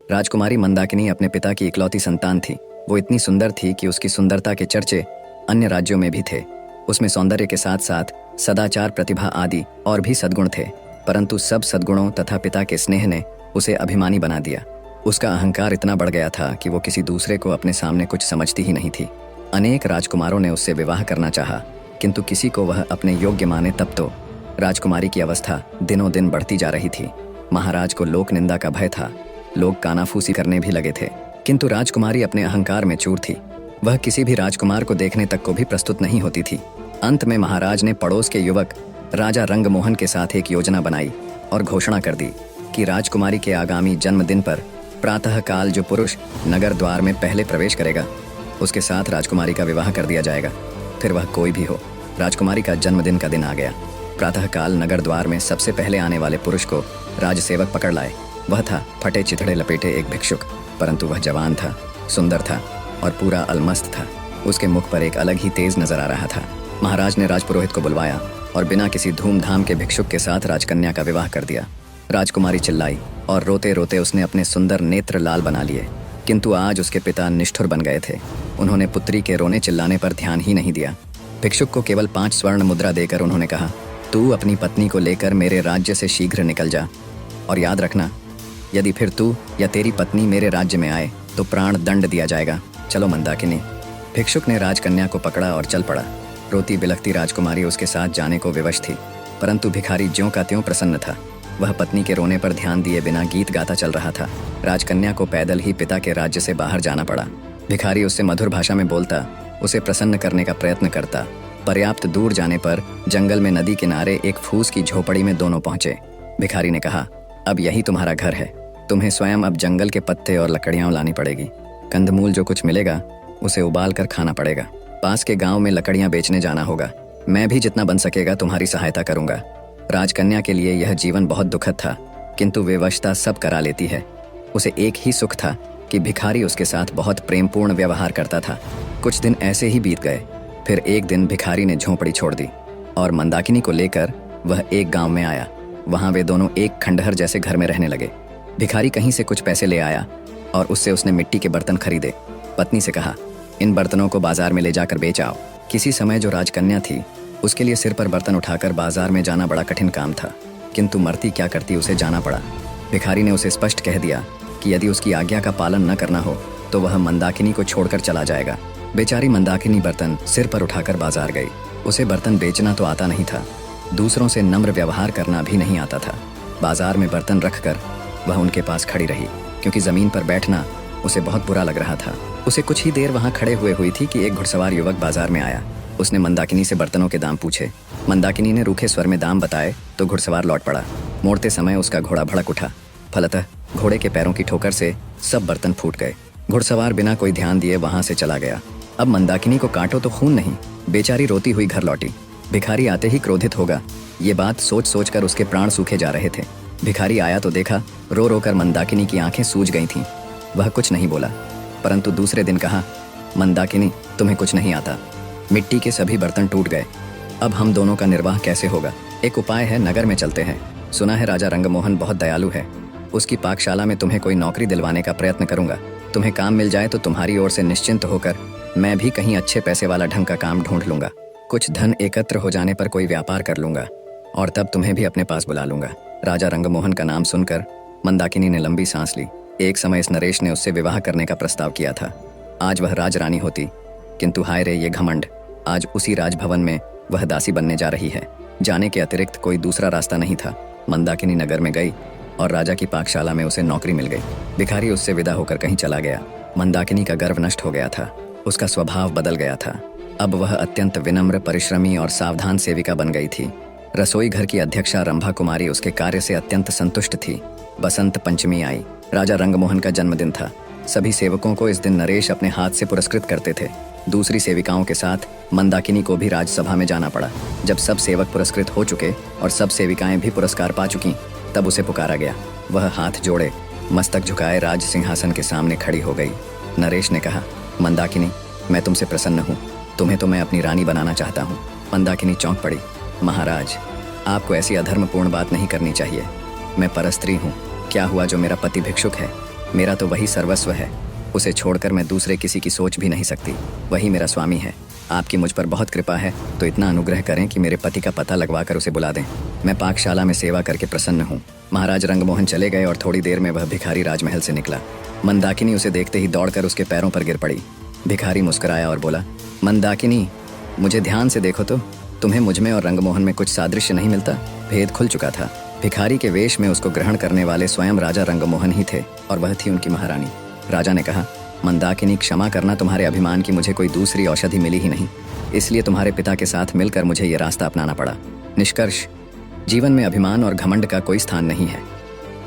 राजकुमारी मंदाकिनी अपने पिता की इकलौती संतान थी। वो इतनी सुंदर थी कि उसकी सुंदरता के चर्चे अन्य राज्यों में भी थे। उसमें सौंदर्य के साथ साथ सदाचार, प्रतिभा आदि और भी सद्गुण थे, परंतु सब सद्गुणों तथा पिता के स्नेह ने उसे अभिमानी बना दिया। उसका अहंकार इतना बढ़ गया था कि वो किसी दूसरे को अपने सामने कुछ समझती ही नहीं थी। अनेक राजकुमारों ने उससे विवाह करना चाहा, किंतु किसी को वह अपने योग्य माने तब तो। राजकुमारी की अवस्था दिनों दिन बढ़ती जा रही थी। महाराज को लोक निंदा का भय था। लोग कानाफूसी करने भी लगे थे, किंतु राजकुमारी अपने अहंकार में चूर थी। वह किसी भी राजकुमार को देखने तक को भी प्रस्तुत नहीं होती थी। अंत में महाराज ने पड़ोस के युवक राजा रंगमोहन के साथ एक योजना बनाई और घोषणा कर दी कि राजकुमारी के आगामी जन्मदिन पर प्रातः काल जो पुरुष नगर द्वार में पहले प्रवेश करेगा, उसके साथ राजकुमारी का विवाह कर दिया जाएगा, फिर वह कोई भी हो। राजकुमारी का जन्मदिन का दिन आ गया। प्रातः काल नगर द्वार में सबसे पहले आने वाले पुरुष को राजसेवक पकड़ लाए। वह था फटे चिथड़े लपेटे एक भिक्षुक, परंतु वह जवान था, सुंदर था और पूरा अलमस्त था। उसके मुख पर एक अलग ही तेज नजर आ रहा था। महाराज ने राजपुरोहित को बुलवाया और बिना किसी धूमधाम के भिक्षुक के साथ राजकन्या का विवाह कर दिया। राजकुमारी चिल्लाई और रोते रोते उसने अपने सुंदर नेत्र लाल बना लिए, किंतु आज उसके पिता निष्ठुर बन गए थे। उन्होंने पुत्री के रोने चिल्लाने पर ध्यान ही नहीं दिया। भिक्षुक को केवल 5 स्वर्ण मुद्रा देकर उन्होंने कहा, तू अपनी पत्नी को लेकर मेरे राज्य से शीघ्र निकल जा, और याद रखना, यदि फिर तू या तेरी पत्नी मेरे राज्य में आए तो प्राण दंड दिया जाएगा। चलो मंदाकिनी। भिक्षुक ने राजकन्या को पकड़ा और चल पड़ा। रोती बिलखती राजकुमारी उसके साथ जाने को विवश थी, परंतु भिखारी ज्यों का त्यों प्रसन्न था। वह पत्नी के रोने पर ध्यान दिए बिना गीत गाता चल रहा था। राजकन्या को पैदल ही पिता के राज्य से बाहर जाना पड़ा। भिखारी उससे मधुर भाषा में बोलता, उसे प्रसन्न करने का प्रयत्न करता। पर्याप्त दूर जाने पर जंगल में नदी किनारे एक फूस की झोपड़ी में दोनों पहुंचे। भिखारी ने कहा, अब यही तुम्हारा घर है। तुम्हें स्वयं अब जंगल के पत्ते और लकड़ियां लानी पड़ेगी। कंदमूल जो कुछ मिलेगा उसे उबाल कर खाना पड़ेगा। पास के गांव में लकड़ियां बेचने जाना होगा। मैं भी जितना बन सकेगा तुम्हारी सहायता करूंगा। राजकन्या के लिए यह जीवन बहुत दुखद था, किंतु विवशता सब करा लेती है। उसे एक ही सुख था कि भिखारी उसके साथ बहुत प्रेमपूर्ण व्यवहार करता था। कुछ दिन ऐसे ही बीत गए। फिर एक दिन भिखारी ने झोंपड़ी छोड़ दी और मंदाकिनी को लेकर वह एक गांव में आया। वहां वे दोनों एक खंडहर जैसे घर में रहने लगे। भिखारी कहीं से कुछ पैसे ले आया और उससे उसने मिट्टी के बर्तन खरीदे। पत्नी से कहा, इन बर्तनों को बाजार में ले जाकर बेच आओ। किसी समय जो राजकन्या थी उसके लिए सिर पर बर्तन उठाकर बाजार में जाना बड़ा कठिन काम था, किंतु मरती क्या करती, उसे जाना पड़ा। भिखारी ने उसे स्पष्ट कह दिया कि यदि उसकी आज्ञा का पालन न करना हो तो वह मंदाकिनी को छोड़कर चला जाएगा। बेचारी मंदाकिनी बर्तन सिर पर उठाकर बाजार गई। उसे बर्तन बेचना तो आता नहीं था, दूसरों से नम्र व्यवहार करना भी नहीं आता था। बाजार में बर्तन रखकर वह उनके पास खड़ी रही, क्योंकि जमीन पर बैठना उसे बहुत बुरा लग रहा था। उसे कुछ ही देर वहां खड़े हुए हुई थी कि एक घुड़सवार युवक बाजार में आया। उसने मंदाकिनी से बर्तनों के दाम पूछे। मंदाकिनी ने रूखे स्वर में दाम बताए तो घुड़सवार लौट पड़ा। मोड़ते समय उसका घोड़ा भड़क उठा। फलतः घोड़े के पैरों की ठोकर से सब बर्तन फूट गए। घुड़सवार बिना कोई ध्यान दिए वहां से चला गया। अब मंदाकिनी को काटो तो खून नहीं। बेचारी रोती हुई घर लौटी। भिखारी आते ही क्रोधित होगा, ये बात सोच सोच कर उसके प्राण सूखे जा रहे थे। भिखारी आया तो देखा रो रो कर मंदाकिनी की आंखें सूज गई थीं। वह कुछ नहीं बोला, परंतु दूसरे दिन कहा, मंदाकिनी, तुम्हें कुछ नहीं आता। मिट्टी के सभी बर्तन टूट गए। अब हम दोनों का निर्वाह कैसे होगा? एक उपाय है, नगर में चलते हैं। सुना है राजा रंगमोहन बहुत दयालु है। उसकी पाकशाला में तुम्हें कोई नौकरी दिलवाने का प्रयत्न करूंगा। तुम्हें काम मिल जाए तो तुम्हारी ओर से निश्चिंत होकर मैं भी कहीं अच्छे पैसे वाला ढंग का काम ढूंढ लूंगा। कुछ धन एकत्र हो जाने पर कोई व्यापार कर लूंगा और तब तुम्हें भी अपने पास बुला लूंगा। राजा रंगमोहन का नाम सुनकर मंदाकिनी ने लंबी सांस ली। एक समय इस नरेश ने उससे विवाह करने का प्रस्ताव किया था। आज वह राजरानी होती, किंतु हाय रे ये घमंड, आज उसी राजभवन में वह दासी बनने जा रही है। जाने के अतिरिक्त कोई दूसरा रास्ता नहीं था। मंदाकिनी नगर में गई और राजा की पाकशाला में उसे नौकरी मिल गई। भिखारी उससे विदा होकर कहीं चला गया। मंदाकिनी का गर्व नष्ट हो गया था। उसका स्वभाव बदल गया था। अब वह अत्यंत विनम्र, परिश्रमी और सावधान सेविका बन गई थी। रसोई घर की अध्यक्षा रंभा कुमारी उसके कार्य से अत्यंत संतुष्ट थी। बसंत पंचमी आई। राजा रंगमोहन का जन्मदिन था। सभी सेवकों को इस दिन नरेश अपने हाथ से पुरस्कृत करते थे। दूसरी सेविकाओं के साथ मंदाकिनी को भी राजसभा में जाना पड़ा। जब सब सेवक पुरस्कृत हो चुके और सब सेविकाएं भी पुरस्कार पा चुकी, तब उसे पुकारा गया। वह हाथ जोड़े, मस्तक झुकाए राज सिंहासन के सामने खड़ी हो गई। नरेश ने कहा, मंदाकिनी, मैं तुमसे प्रसन्न हूँ। तुम्हें तो मैं अपनी रानी बनाना चाहता हूँ। मंदाकिनी चौंक पड़ी। महाराज, आपको ऐसी अधर्मपूर्ण बात नहीं करनी चाहिए। मैं परस्त्री हूँ। क्या हुआ जो मेरा पति भिक्षुक है? मेरा तो वही सर्वस्व है, उसे छोड़कर मैं दूसरे किसी की सोच भी नहीं सकती। वही मेरा स्वामी है। आपकी मुझ पर बहुत कृपा है, तो इतना अनुग्रह करें कि मेरे पति का पता लगवाकर उसे बुला दें। मैं पाकशाला में सेवा करके प्रसन्न हूँ। महाराज रंगमोहन चले गए और थोड़ी देर में वह भिखारी राजमहल से निकला। मंदाकिनी उसे देखते ही दौड़कर उसके पैरों पर गिर पड़ी। भिखारी मुस्कुराया और बोला, मंदाकिनी, मुझे ध्यान से देखो तो तुम्हें मुझमें और रंगमोहन में कुछ सादृश्य नहीं मिलता? भेद खुल चुका था। भिखारी के वेश में उसको ग्रहण करने वाले स्वयं राजा रंगमोहन ही थे और वह थी उनकी महारानी। राजा ने कहा, मंदाकिनी, क्षमा करना, तुम्हारे अभिमान की मुझे कोई दूसरी औषधि मिली ही नहीं, इसलिए तुम्हारे पिता के साथ मिलकर मुझे ये रास्ता अपनाना पड़ा। निष्कर्ष, जीवन में अभिमान और घमंड का कोई स्थान नहीं है।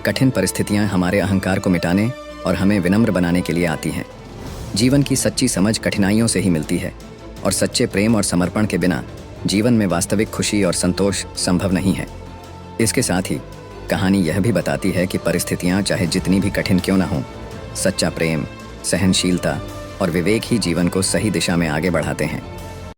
कठिन परिस्थितियां हमारे अहंकार को मिटाने और हमें विनम्र बनाने के लिए आती हैं। जीवन की सच्ची समझ कठिनाइयों से ही मिलती है और सच्चे प्रेम और समर्पण के बिना जीवन में वास्तविक खुशी और संतोष संभव नहीं है। इसके साथ ही कहानी यह भी बताती है कि परिस्थितियां चाहे जितनी भी कठिन क्यों न हों, सच्चा प्रेम, सहनशीलता और विवेक ही जीवन को सही दिशा में आगे बढ़ाते हैं।